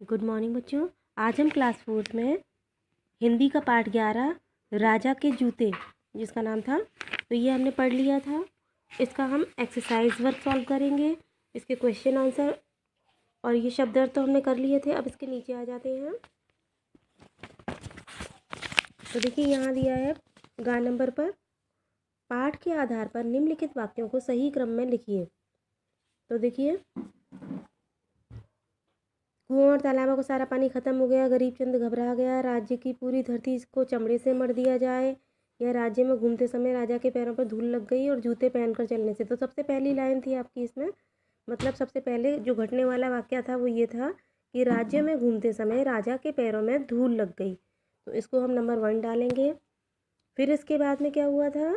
Good morning बच्चों। आज हम क्लास 4 में हिंदी का पाठ 11 राजा के जूते जिसका नाम था, तो ये हमने पढ़ लिया था। इसका हम एक्सरसाइज वर्क सॉल्व करेंगे, इसके क्वेश्चन आंसर और ये शब्द अर्थ तो हमने कर लिए थे। अब इसके नीचे आ जाते हैं। तो देखिए यहाँ दिया है गा नंबर पर, पाठ के आधार पर निम्नलिखित वाक्यों को सही क्रम में लिखिए। तो देखिए, कुआं और तालाबों का सारा पानी खत्म हो गया, गरीब चंद घबरा गया, राज्य की पूरी धरती को चमड़े से मढ़ दिया जाए, या राज्य में घूमते समय राजा के पैरों पर धूल लग गई और जूते पहनकर चलने से। तो सबसे पहली लाइन थी आपकी इसमें, मतलब सबसे पहले जो घटने वाला वाक्य था वो ये था कि राज्य में घूमते समय राजा के पैरों में धूल लग गई। तो इसको हम नंबर 1 डालेंगे। फिर इसके बाद में क्या हुआ था,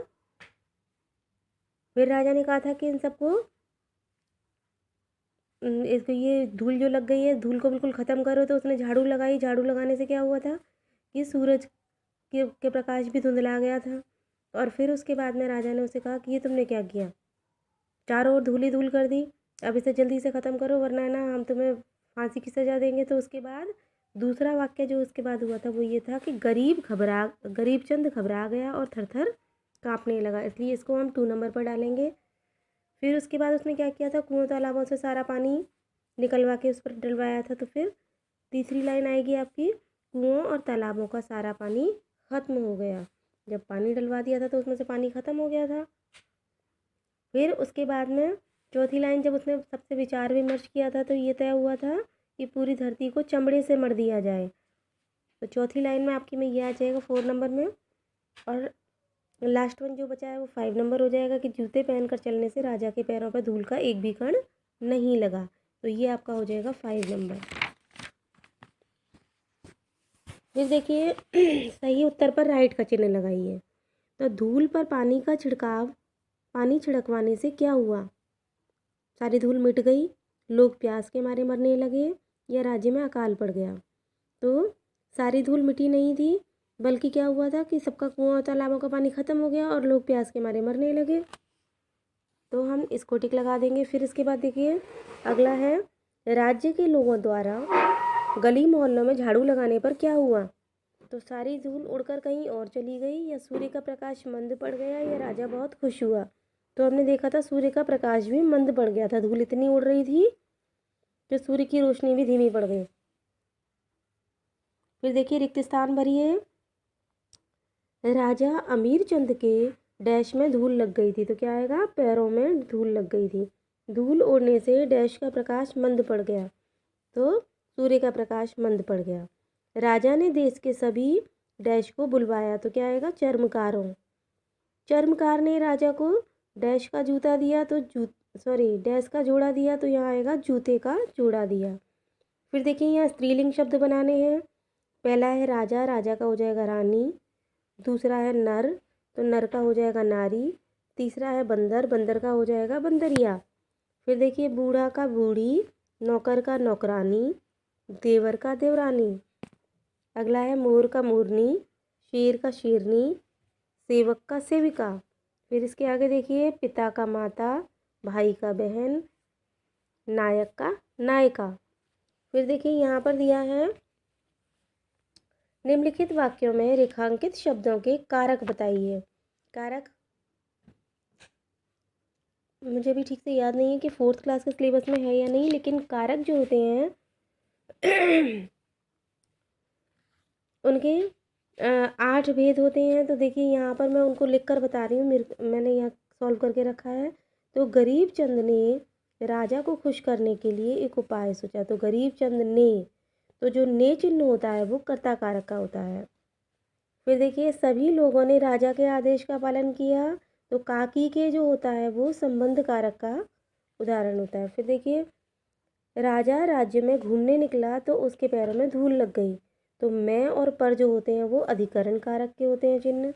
फिर राजा ने कहा था कि इन सबको इसको ये धूल जो लग गई है, धूल को बिल्कुल ख़त्म करो। तो उसने झाड़ू लगाई, झाड़ू लगाने से क्या हुआ था कि सूरज के प्रकाश भी धुंधला गया था। और फिर उसके बाद में राजा ने उसे कहा कि ये तुमने क्या किया, चारों ओर धूल ही धूल कर दी, अब इसे जल्दी से ख़त्म करो वरना है ना हम तुम्हें फांसी की सज़ा देंगे। तो उसके बाद दूसरा वाक्य जो उसके बाद हुआ था वो ये था कि गरीब चंद घबरा गया और थर थर काँपने लगा, इसलिए इसको हम 2 नंबर पर डालेंगे। फिर उसके बाद उसने क्या किया था, कुआं तालाबों से सारा पानी निकलवा के उस पर डलवाया था। तो फिर तीसरी लाइन आएगी आपकी, कुआं और तालाबों का सारा पानी ख़त्म हो गया। जब पानी डलवा दिया था तो उसमें से पानी ख़त्म हो गया था। फिर उसके बाद में चौथी लाइन जब उसने सबसे विचार विमर्श किया था तो ये तय हुआ था कि पूरी धरती को चमड़े से मढ़ दिया जाए। तो चौथी लाइन में आपकी में ये आ जाएगा 4 नंबर में। और लास्ट वन जो बचा है वो 5 नंबर हो जाएगा कि जूते पहनकर चलने से राजा के पैरों पर धूल का एक भी कण नहीं लगा। तो ये आपका हो जाएगा 5 नंबर। फिर देखिए सही उत्तर पर राइट का चिन्ह लगाइए। तो धूल पर पानी छिड़कवाने से क्या हुआ, सारी धूल मिट गई, लोग प्यास के मारे मरने लगे, या राज्य में अकाल पड़ गया। तो सारी धूल मिटी नहीं थी, बल्कि क्या हुआ था कि सबका कुआं और तालाबों का पानी ख़त्म हो गया और लोग प्यास के मारे मरने लगे। तो हम इसको टिक लगा देंगे। फिर इसके बाद देखिए अगला है, राज्य के लोगों द्वारा गली मोहल्लों में झाड़ू लगाने पर क्या हुआ। तो सारी धूल उड़कर कहीं और चली गई, या सूर्य का प्रकाश मंद पड़ गया, या राजा बहुत खुश हुआ। तो हमने देखा था सूर्य का प्रकाश भी मंद पड़ गया था, धूल इतनी उड़ रही थी कि सूर्य की रोशनी भी धीमी पड़ गई। फिर देखिए रिक्त स्थान भरिए, राजा अमीर चंद के डैश में धूल लग गई थी। तो क्या आएगा, पैरों में धूल लग गई थी, धूल उड़ने से डैश का प्रकाश मंद पड़ गया, तो सूर्य का प्रकाश मंद पड़ गया। राजा ने देश के सभी डैश को बुलवाया। तो क्या आएगा, चर्मकार ने राजा को डैश का जूता दिया, तो डैश का जोड़ा दिया, तो यहाँ आएगा जूते का जोड़ा दिया। फिर देखिए यहाँ स्त्रीलिंग शब्द बनाने हैं। पहला है राजा, राजा का हो जाएगा रानी। दूसरा है नर, तो नर का हो जाएगा नारी। तीसरा है बंदर, बंदर का हो जाएगा बंदरिया। फिर देखिए बूढ़ा का बूढ़ी, नौकर का नौकरानी, देवर का देवरानी। अगला है मोर का मोरनी, शेर का शेरनी, सेवक का सेविका। फिर इसके आगे देखिए पिता का माता, भाई का बहन, नायक का नायिका। फिर देखिए यहाँ पर दिया है, निम्नलिखित वाक्यों में रेखांकित शब्दों के कारक बताइए। कारक मुझे भी ठीक से याद नहीं है कि 4th क्लास के सिलेबस में है या नहीं, लेकिन कारक जो होते हैं उनके 8 भेद होते हैं। तो देखिए यहाँ पर मैं उनको लिख कर बता रही हूँ, मैंने यहाँ सॉल्व करके रखा है। तो गरीब चंद ने राजा को खुश करने के लिए एक उपाय सोचा। तो गरीब चंद ने, तो जो ने चिन्ह होता है वो कर्ता कारक का होता है। फिर देखिए सभी लोगों ने राजा के आदेश का पालन किया। तो काकी के जो होता है वो संबंध कारक का उदाहरण होता है। फिर देखिए राजा राज्य में घूमने निकला तो उसके पैरों में धूल लग गई। तो मैं और पर जो होते हैं वो अधिकरण कारक के होते हैं चिन्ह।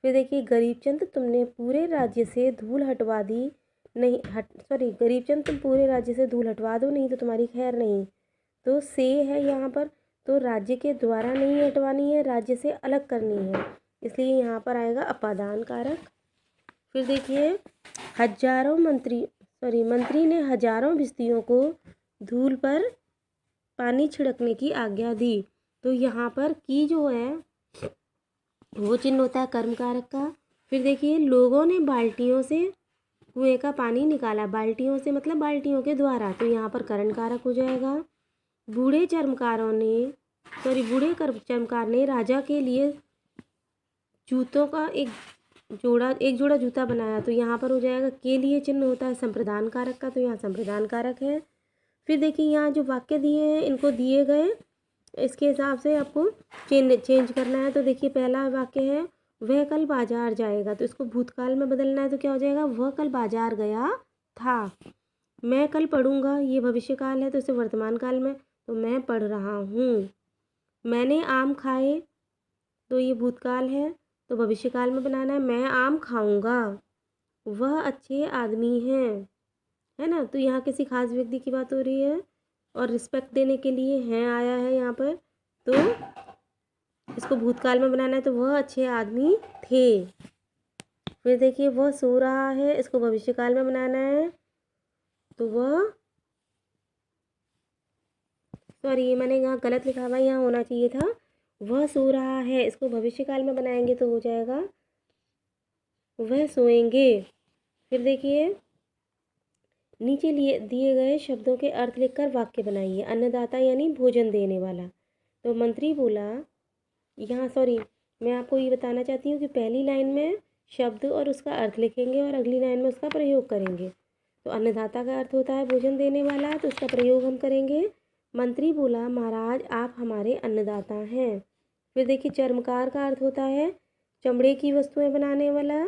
फिर देखिए गरीबचंद तुमने पूरे राज्य से धूल हटवा दी, गरीबचंद तुम पूरे राज्य से धूल हटवा दो, नहीं तो तुम्हारी खैर नहीं। तो से है यहाँ पर, तो राज्य के द्वारा नहीं हटवानी है, राज्य से अलग करनी है, इसलिए यहाँ पर आएगा अपादान कारक। फिर देखिए मंत्री ने हजारों भिस्तियों को धूल पर पानी छिड़कने की आज्ञा दी। तो यहाँ पर की जो है वो चिन्ह होता है कर्म कारक का। फिर देखिए लोगों ने बाल्टियों से कुएं का पानी निकाला, बाल्टियों से मतलब बाल्टियों के द्वारा, तो यहाँ पर करण कारक हो जाएगा। बूढ़े चर्मकार ने राजा के लिए जूतों का एक जोड़ा जूता बनाया, तो यहाँ पर हो जाएगा के लिए चिन्ह होता है संप्रदान कारक का, तो यहाँ संप्रदान कारक है। फिर देखिए यहाँ जो वाक्य दिए हैं इनको दिए गए इसके हिसाब से आपको चेंज करना है। तो देखिए पहला वाक्य है वह कल बाजार जाएगा, तो इसको भूतकाल में बदलना है, तो क्या हो जाएगा वह कल बाजार गया था। मैं कल पढ़ूंगा, ये भविष्य काल है, तो इसे वर्तमान काल में, तो मैं पढ़ रहा हूँ। मैंने आम खाए, तो ये भूतकाल है, तो भविष्य काल में बनाना है, मैं आम खाऊंगा। वह अच्छे आदमी हैं, है ना, तो यहाँ किसी खास व्यक्ति की बात हो रही है और रिस्पेक्ट देने के लिए हैं आया है यहाँ पर, तो इसको भूतकाल में बनाना है, तो वह अच्छे आदमी थे। फिर देखिए वह सो रहा है, इसको भविष्य काल में बनाना है, तो वह ये मैंने यहाँ गलत लिखा हुआ, यहाँ होना चाहिए था वह सो रहा है, इसको भविष्य काल में बनाएंगे तो हो जाएगा वह सोएंगे। फिर देखिए नीचे दिए गए शब्दों के अर्थ लिखकर वाक्य बनाइए। अन्नदाता यानी भोजन देने वाला। तो मंत्री बोला, यहाँ मैं आपको ये बताना चाहती हूँ कि पहली लाइन में शब्द और उसका अर्थ लिखेंगे और अगली लाइन में उसका प्रयोग करेंगे। तो अन्नदाता का अर्थ होता है भोजन देने वाला, तो उसका प्रयोग हम करेंगे। मंत्री बोला, महाराज आप हमारे अन्नदाता हैं। फिर देखिए चर्मकार का अर्थ होता है चमड़े की वस्तुएं बनाने वाला,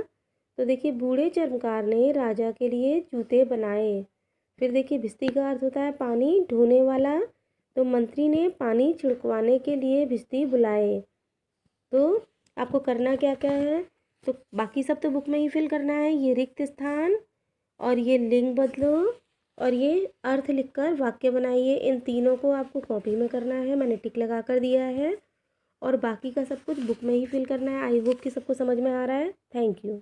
तो देखिए बूढ़े चर्मकार ने राजा के लिए जूते बनाए। फिर देखिए भिस्ती का अर्थ होता है पानी ढोने वाला, तो मंत्री ने पानी छिड़कवाने के लिए भिस्ती बुलाए। तो आपको करना क्या क्या है, तो बाकी सब तो बुक में ही फिल करना है, ये रिक्त स्थान और ये लिंग बदलो और ये अर्थ लिखकर वाक्य बनाइए। इन तीनों को आपको कॉपी में करना है, मैंने टिक लगा कर दिया है, और बाकी का सब कुछ बुक में ही फिल करना है। आई होप कि सबको समझ में आ रहा है। Thank you.